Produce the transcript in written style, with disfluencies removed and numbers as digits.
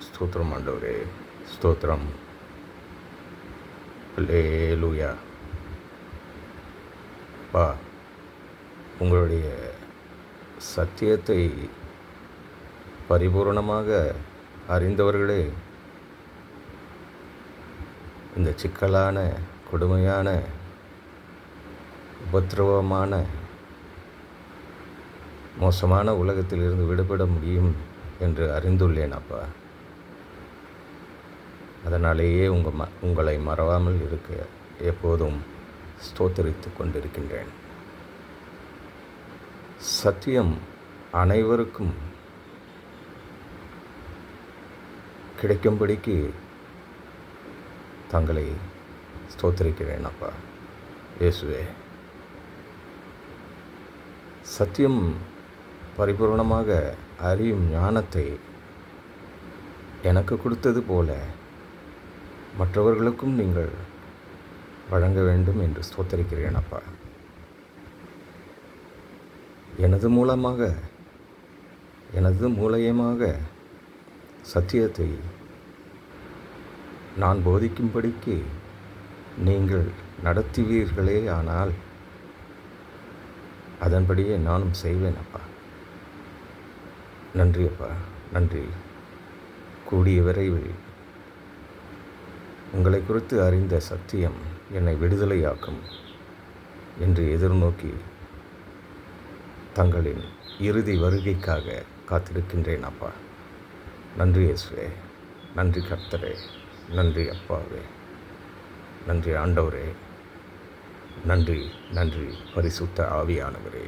ஸ்தோத்திரம் ஆண்டவரே, ஸ்தோத்திரம். அல்லேலூயா. பா, உங்களுடைய சத்தியத்தை பரிபூரணமாக அறிந்தவர்களே இந்த சிக்கலான, கொடுமையான, உபத்திரவமான, மோசமான உலகத்திலிருந்து விடுபட முடியும் என்று அறிந்துள்ளேன் அப்பா. அதனாலேயே உங்களை மறவாமல் இருக்க எப்போதும் ஸ்தோத்தரித்து கொண்டிருக்கின்றேன். சத்தியம் அனைவருக்கும் கிடைக்கும்படிக்கு தங்களை ஸ்தோத்தரிக்கிறேன் அப்பா. இயேசுவே, சத்தியம் பரிபூர்ணமாக அறியும் ஞானத்தை எனக்கு கொடுத்தது போல மற்றவர்களுக்கும் நீங்கள் வழங்க வேண்டும் என்று ஸ்தோத்தரிக்கிறேன் அப்பா. எனது மூலயமாக சத்தியத்தை நான் போதிக்கும்படிக்கு நீங்கள் நடத்துவீர்களே, ஆனால் அதன்படியே நானும் செய்வேன் அப்பா. நன்றி அப்பா, நன்றி. கூடிய விரைவில் உங்களை குறித்து அறிந்த சத்தியம் என்னை விடுதலையாக்கும் என்று எதிர்நோக்கி தங்களின் இறுதி வருகைக்காக காத்திருக்கின்றேன் அப்பா. நன்றி இயேசுவே, நன்றி கர்த்தரே, நன்றி அப்பாவே, நன்றி ஆண்டவரே, நன்றி நன்றி பரிசுத்த ஆவியானவரே.